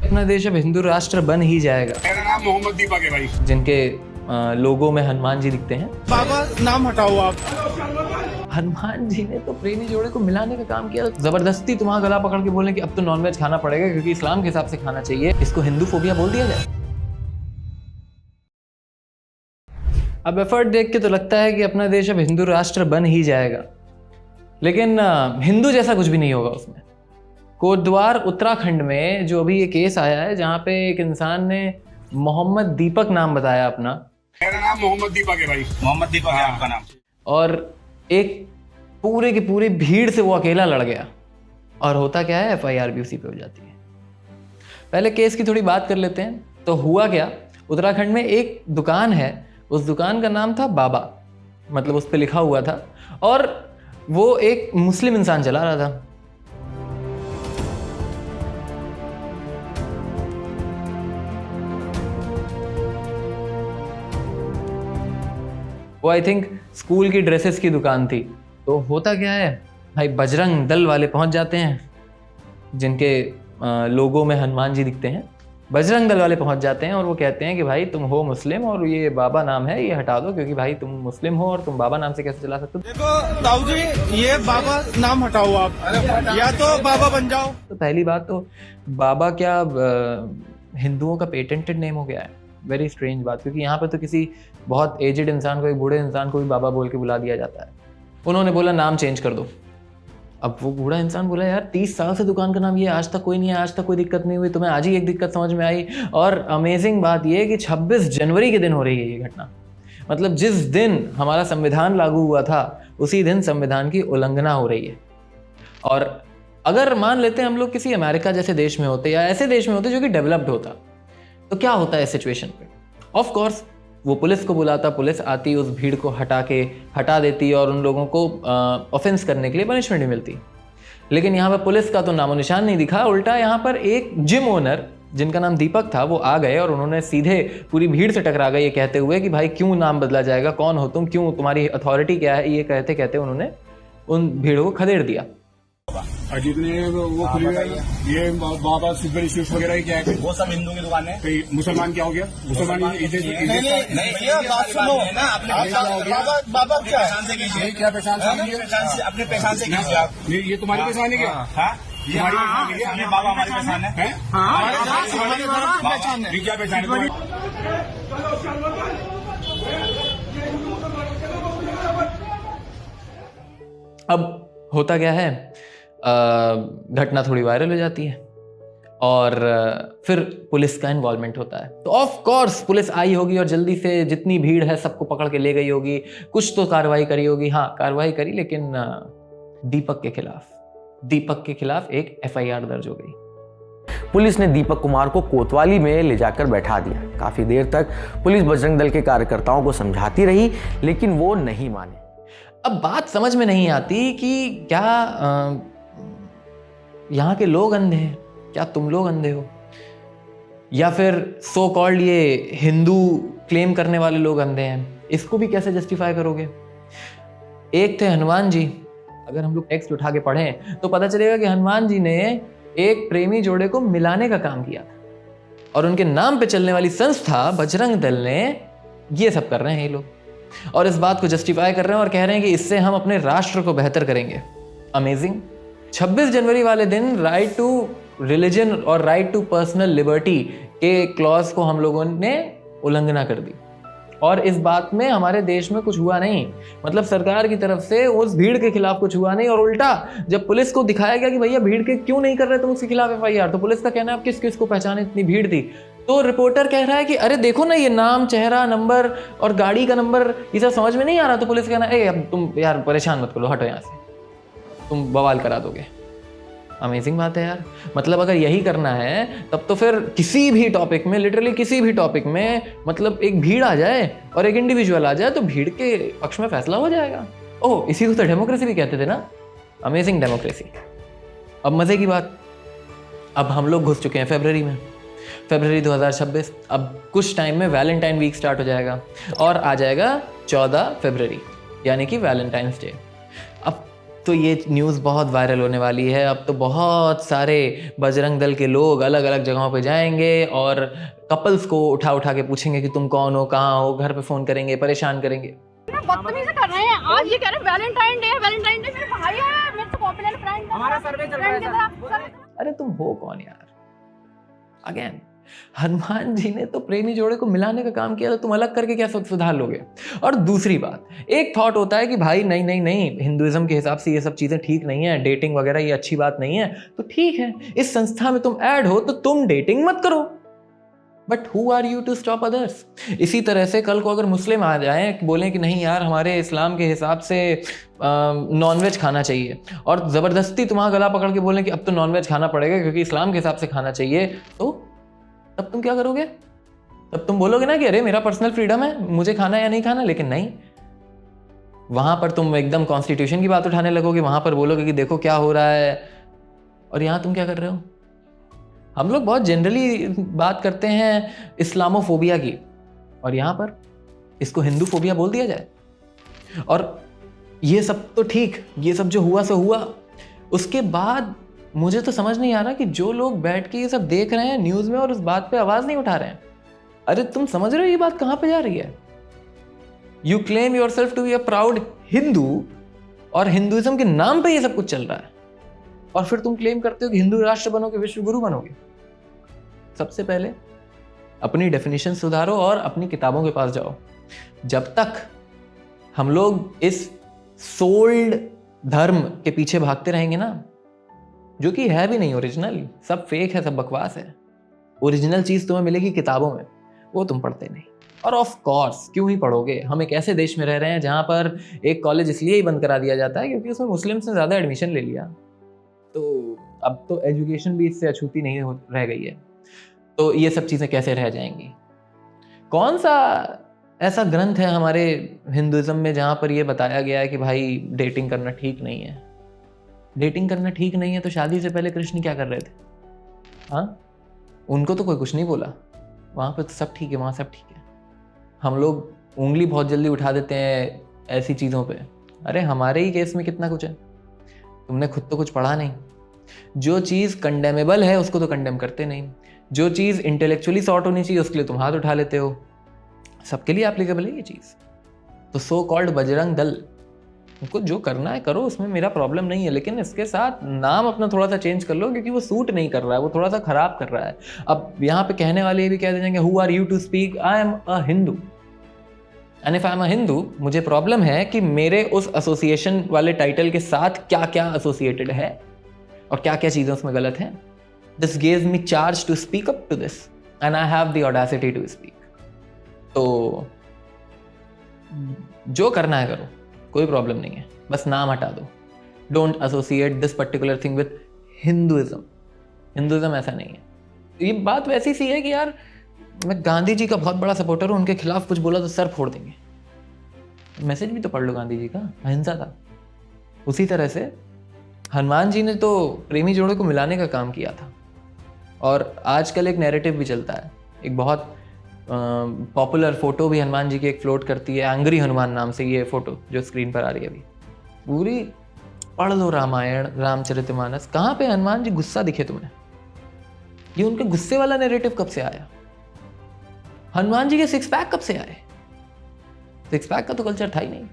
अपना देश अब हिंदू राष्ट्र बन ही जाएगा। मेरा नाम मोहम्मद दीपक है भाई। जिनके लोगों में हनुमान जी दिखते हैं। बाबा नाम हटाओ आप। हनुमान जी ने तो प्रेमी जोड़े को मिलाने का काम किया। जबरदस्ती तुम्हारा गला पकड़ के बोले कि अब तो नॉनवेज खाना पड़ेगा क्योंकि इस्लाम के हिसाब से खाना चाहिए। इसको हिंदू फोबिया बोल दिया जाए। अब एफर्ट देख के तो लगता है कि अपना देश अब हिंदू राष्ट्र बन ही जाएगा, लेकिन हिंदू जैसा कुछ भी नहीं होगा उसमें। कोटद्वार उत्तराखंड में जो अभी ये केस आया है जहाँ पे एक इंसान ने मोहम्मद दीपक नाम बताया अपना। मेरा नाम मोहम्मद दीपक है भाई। मोहम्मद दीपक है आपका नाम। और एक पूरे की पूरी भीड़ से वो अकेला लड़ गया। और होता क्या है, FIR भी उसी पे हो जाती है। पहले केस की थोड़ी बात कर लेते हैं। तो हुआ क्या, उत्तराखंड में एक दुकान है, उस दुकान का नाम था बाबा, मतलब उस पर लिखा हुआ था, और वो एक मुस्लिम इंसान चला रहा था। वो आई थिंक स्कूल की ड्रेसेस की दुकान थी। तो होता क्या है भाई, बजरंग दल वाले पहुंच जाते हैं, जिनके लोगों में हनुमान जी दिखते हैं। बजरंग दल वाले पहुंच जाते हैं और वो कहते हैं कि भाई तुम हो मुस्लिम और ये बाबा नाम है, ये हटा दो, क्योंकि भाई तुम मुस्लिम हो और तुम बाबा नाम से कैसे चला सकते हो। देखो ताऊ जी, ये बाबा नाम हटाओ आप, या तो बाबा बन जाओ। तो पहली बात तो बाबा क्या हिंदुओं का पेटेंटेड नेम हो गया है। वेरी स्ट्रेंज बात, क्योंकि यहाँ पे तो किसी बहुत एजेड इंसान को, एक बूढ़े इंसान को भी बाबा बोल के बुला दिया जाता है। उन्होंने बोला नाम चेंज कर दो। अब वो बूढ़ा इंसान बोला यार 30 साल से दुकान का नाम ये, आज तक कोई नहीं है, आज तक कोई दिक्कत नहीं हुई, तुम्हें आज ही एक दिक्कत समझ में आई। और अमेजिंग बात ये कि 26 जनवरी के दिन हो रही है ये घटना। मतलब जिस दिन हमारा संविधान लागू हुआ था उसी दिन संविधान की उल्लंघना हो रही है। और अगर मान लेते हैं हम लोग किसी अमेरिका जैसे देश में होते या ऐसे देश में होते जो कि डेवलप्ड होता, तो क्या होता है इस सिचुएशन पे। ऑफ कोर्स वो पुलिस को बुलाता, पुलिस आती, उस भीड़ को हटा देती और उन लोगों को ऑफेंस करने के लिए पनिशमेंट भी मिलती। लेकिन यहाँ पर पुलिस का तो नामो निशान नहीं दिखा। उल्टा यहाँ पर एक जिम ओनर जिनका नाम दीपक था वो आ गए और उन्होंने सीधे पूरी भीड़ से टकरा गए, ये कहते हुए कि भाई क्यों नाम बदला जाएगा, कौन हो तुम, क्यों, तुम्हारी अथॉरिटी क्या है। ये कहते कहते उन्होंने उन भीड़ों को खदेड़ दिया। जितने वो खुले ये बाबा सिद्धरी स्वीट्स वगैरह क्या है, वो सब हिंदू की दुकान है। मुसलमान क्या हो गया, मुसलमान नहीं भैया बात सुनो ना, बाबा क्या है, क्या पहचान अपने पहचान से कीजिए आप। ये तुम्हारी पहचान है क्या? ये बाबा हमारी पहचान है। ये क्या पहचान है तुम्हारी? अब होता क्या है, घटना थोड़ी वायरल हो जाती है और फिर पुलिस का इन्वॉल्वमेंट होता है। तो ऑफ कोर्स पुलिस आई होगी और जल्दी से जितनी भीड़ है सबको पकड़ के ले गई होगी, कुछ तो कार्रवाई करी होगी। हाँ कार्रवाई करी, लेकिन दीपक के खिलाफ एक FIR दर्ज हो गई। पुलिस ने दीपक कुमार को कोतवाली में ले जाकर बैठा दिया। काफी देर तक पुलिस बजरंग दल के कार्यकर्ताओं को समझाती रही, लेकिन वो नहीं माने। अब बात समझ में नहीं आती कि क्या यहाँ के लोग अंधे हैं, क्या तुम लोग अंधे हो, या फिर सो कॉल्ड ये हिंदू क्लेम करने वाले लोग अंधे हैं। इसको भी कैसे जस्टिफाई करोगे। एक थे हनुमान जी। अगर हम लोग टेक्स्ट उठा के पढ़ें तो पता चलेगा कि हनुमान जी ने एक प्रेमी जोड़े को मिलाने का काम किया था और उनके नाम पे चलने वाली संस्था बजरंग दल ने ये सब कर रहे हैं ये लोग, और इस बात को जस्टिफाई कर रहे हैं और कह रहे हैं कि इससे हम अपने राष्ट्र को बेहतर करेंगे। अमेजिंग। 26 जनवरी वाले दिन राइट टू रिलीजन और राइट टू पर्सनल लिबर्टी के क्लॉज को हम लोगों ने उल्लंघना कर दी, और इस बात में हमारे देश में कुछ हुआ नहीं। मतलब सरकार की तरफ से उस भीड़ के खिलाफ कुछ हुआ नहीं, और उल्टा जब पुलिस को दिखाया गया कि भैया भीड़ के क्यों नहीं कर रहे तुम उसके खिलाफ FIR, तो पुलिस का कहना है आप किस किस को पहचाने, इतनी भीड़ थी। तो रिपोर्टर कह रहा है कि अरे देखो ना ये नाम, चेहरा, नंबर और गाड़ी का नंबर, ये सब समझ में नहीं आ रहा। तो पुलिस कहना है अब तुम यार परेशान मत करो, हटो यहाँ से, तुम बवाल करा दोगे। अमेजिंग बात है यार। मतलब अगर यही करना है तब तो फिर किसी भी टॉपिक में, लिटरली किसी भी टॉपिक में, मतलब एक भीड़ आ जाए और एक इंडिविजुअल आ जाए तो भीड़ के पक्ष में फैसला हो जाएगा। ओह, इसी को तो डेमोक्रेसी भी कहते थे ना। Amazing democracy. अब मजे की बात, अब हम लोग घुस चुके हैं फरवरी में, फरवरी 2026। अब कुछ टाइम में वैलेंटाइन वीक स्टार्ट हो जाएगा और आ जाएगा 14 फरवरी, यानी कि वैलेंटाइंस डे। अब तो ये न्यूज़ बहुत वायरल होने वाली है। अब तो बहुत सारे बजरंग दल के लोग अलग अलग जगहों पे जाएंगे और कपल्स को उठा उठा के पूछेंगे कि तुम कौन हो, कहाँ हो, घर पे फ़ोन करेंगे, परेशान करेंगे। बदतमीजी कर रहे हैं। आज ये कह रहे हैं वैलेंटाइन डे मेरे भाई है, मेरे तो पॉपुलर फ्रेंड, हमारा सर्वे चल रहा है। अरे तुम हो कौन यार? अगेन हनुमान जी ने तो प्रेमी जोड़े को मिलाने का काम किया, तो तुम अलग करके क्या सुधार लोगे? और दूसरी बात, एक थॉट होता है कि भाई नहीं नहीं नहीं, हिंदुइज्म के हिसाब से ये सब चीजें ठीक नहीं है, डेटिंग वगैरह ये अच्छी बात नहीं है। तो ठीक है, इस संस्था में तुम ऐड हो तो तुम डेटिंग मत करो, but who are you to stop others? इसी तरह से कल को अगर मुस्लिम आ जाएं, बोलें कि नहीं यार हमारे इस्लाम के हिसाब से नॉनवेज खाना चाहिए, और ज़बरदस्ती तुम्हारा गला पकड़ के बोलें कि अब तो नॉनवेज खाना पड़ेगा क्योंकि इस्लाम के हिसाब से खाना चाहिए, तो तब तुम क्या करोगे? तब तुम बोलोगे ना कि अरे मेरा पर्सनल फ्रीडम है, मुझे खाना या नहीं खाना। लेकिन नहीं, वहां पर तुम एकदम कॉन्स्टिट्यूशन की बात उठाने लगोगे, वहां पर बोलोगे कि देखो क्या हो रहा है, और यहां तुम क्या कर रहे हो? हम लोग बहुत जनरली बात करते हैं इस्लामोफोबिया की, और यहां पर इसको हिंदू फोबिया बोल दिया जाए। और ये सब तो ठीक, ये सब जो हुआ सो हुआ, उसके बाद मुझे तो समझ नहीं आ रहा कि जो लोग बैठ के ये सब देख रहे हैं न्यूज़ में और उस बात पे आवाज़ नहीं उठा रहे हैं। अरे तुम समझ रहे हो ये बात कहाँ पे जा रही है? You claim yourself to be a proud Hindu, और हिंदुइज्म के नाम पे ये सब कुछ चल रहा है, और फिर तुम क्लेम करते हो कि हिंदू राष्ट्र बनोगे, विश्व गुरु बनोगे। सबसे पहले अपनी डेफिनेशन सुधारो और अपनी किताबों के पास जाओ। जब तक हम लोग इस सोल्ड धर्म के पीछे भागते रहेंगे ना, जो कि है भी नहीं ओरिजिनल, सब फेक है, सब बकवास है। ओरिजिनल चीज तुम्हें मिलेगी किताबों में, वो तुम पढ़ते नहीं। और ऑफ कोर्स क्यों ही पढ़ोगे? हम एक ऐसे देश में रह रहे हैं जहां पर एक कॉलेज इसलिए ही बंद करा दिया जाता है क्योंकि उसमें मुस्लिम्स ने ज्यादा एडमिशन ले लिया, तो अब तो एजुकेशन भी इससे अछूती नहीं रह गई है। तो ये सब चीजें कैसे रह जाएंगी? कौन सा ऐसा ग्रंथ है हमारे हिंदुइज्म में जहां पर यह बताया गया है कि भाई डेटिंग करना ठीक नहीं है? डेटिंग करना ठीक नहीं है तो शादी से पहले कृष्ण क्या कर रहे थे? हाँ, उनको तो कोई कुछ नहीं बोला, वहाँ पे तो सब ठीक है, वहाँ सब ठीक है। हम लोग उंगली बहुत जल्दी उठा देते हैं ऐसी चीज़ों पे। अरे हमारे ही केस में कितना कुछ है, तुमने खुद तो कुछ पढ़ा नहीं। जो चीज़ कंडेमेबल है उसको तो कंडेम करते नहीं, जो चीज़ इंटेलेक्चुअली सॉर्ट होनी चाहिए उसके लिए तुम हाथ उठा लेते हो। सबके लिए एप्लीकेबल है ये चीज़। तो सो कॉल्ड बजरंग दल, उनको जो करना है करो, उसमें मेरा प्रॉब्लम नहीं है, लेकिन इसके साथ नाम अपना थोड़ा सा चेंज कर लो क्योंकि वो सूट नहीं कर रहा है, वो थोड़ा सा खराब कर रहा है। अब यहाँ पे कहने वाले ये भी कह देंगे who are you to speak, I am a Hindu, and if I am a Hindu, मुझे प्रॉब्लम है कि मेरे उस एसोसिएशन वाले टाइटल के साथ क्या क्या एसोसिएटेड है और क्या क्या चीज़ें उसमें गलत हैं। This gives me charge to speak up to this and I have the audacity to speak. तो जो करना है करो, कोई प्रॉब्लम नहीं है, बस नाम हटा दो। Don't associate this particular thing with Hinduism. Hinduism ऐसा नहीं है। ये बात वैसी सी है कि यार मैं गांधी जी का बहुत बड़ा सपोर्टर हूँ, उनके खिलाफ कुछ बोला तो सर फोड़ देंगे। मैसेज भी तो पढ़ लो गांधी जी का, अहिंसा था। उसी तरह से हनुमान जी ने तो प्रेमी जोड़े को मिलाने का काम किया था, और आजकल एक नैरेटिव भी चलता है, एक बहुत पॉपुलर फोटो भी हनुमान जी की एक फ्लोट करती है, एंग्री हनुमान नाम से। ये फोटो जो स्क्रीन पर आ रही है अभी, पूरी पढ़ लो रामायण, रामचरितमानस, कहाँ पे हनुमान जी गुस्सा दिखे तुम्हें? ये उनके गुस्से वाला नैरेटिव कब से आया? हनुमान जी के सिक्स पैक कब से आए? सिक्स पैक का तो कल्चर था ही नहीं।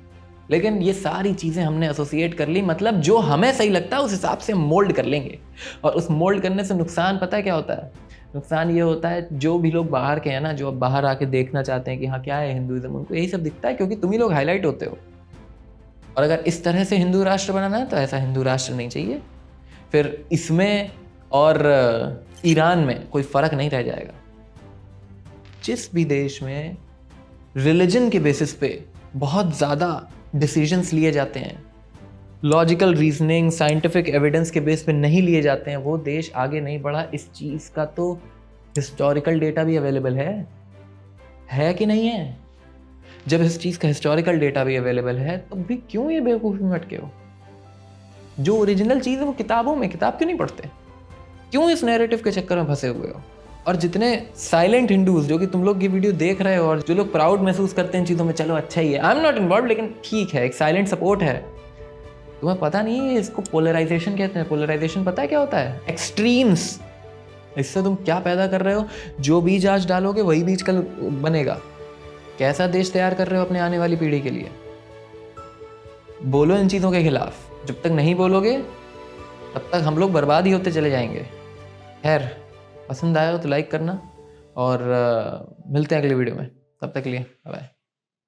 लेकिन ये सारी चीजें हमने एसोसिएट कर ली, मतलब जो हमें सही लगता है उस हिसाब से मोल्ड कर लेंगे। और उस मोल्ड करने से नुकसान पता है क्या होता है? नुकसान ये होता है, जो भी लोग बाहर के हैं ना, जो अब बाहर आके देखना चाहते हैं कि हाँ क्या है हिंदुइज्म, उनको यही सब दिखता है क्योंकि तुम ही लोग हाईलाइट होते हो। और अगर इस तरह से हिंदू राष्ट्र बनाना है तो ऐसा हिंदू राष्ट्र नहीं चाहिए। फिर इसमें और ईरान में कोई फर्क नहीं रह जाएगा। जिस भी देश में रिलीजन के बेसिस पे बहुत ज़्यादा डिसीजंस लिए जाते हैं, लॉजिकल रीजनिंग, साइंटिफिक एविडेंस के बेस पे नहीं लिए जाते हैं, वो देश आगे नहीं बढ़ा। इस चीज़ का तो हिस्टोरिकल डेटा भी अवेलेबल है कि नहीं है? जब इस चीज़ का हिस्टोरिकल डेटा भी अवेलेबल है तो भी क्यों ये बेवकूफ़ी में अटके हो? जो ओरिजिनल चीज़ है वो किताबों में, किताब क्यों नहीं पढ़ते? क्यों इस नैरेटिव के चक्कर में फंसे हुए हो? और जितने साइलेंट हिंदूज जो कि तुम लोग ये वीडियो देख रहे हो और जो लोग प्राउड महसूस करते हैं इन चीज़ों में, चलो अच्छा ही है, आई एम नॉट इन्वॉल्व, लेकिन ठीक है, एक साइलेंट सपोर्ट है, तुम्हें पता नहीं है इसको पोलराइजेशन कहते हैं। पोलराइजेशन पता है क्या होता है? एक्सट्रीम्स। इससे तुम क्या पैदा कर रहे हो? जो बीज आज डालोगे वही बीज कल बनेगा। कैसा देश तैयार कर रहे हो अपने आने वाली पीढ़ी के लिए? बोलो इन चीज़ों के खिलाफ। जब तक नहीं बोलोगे तब तक हम लोग बर्बाद ही होते चले जाएंगे। खैर, पसंद आया हो तो लाइक करना और मिलते हैं अगले वीडियो में। तब तक के लिए बाय।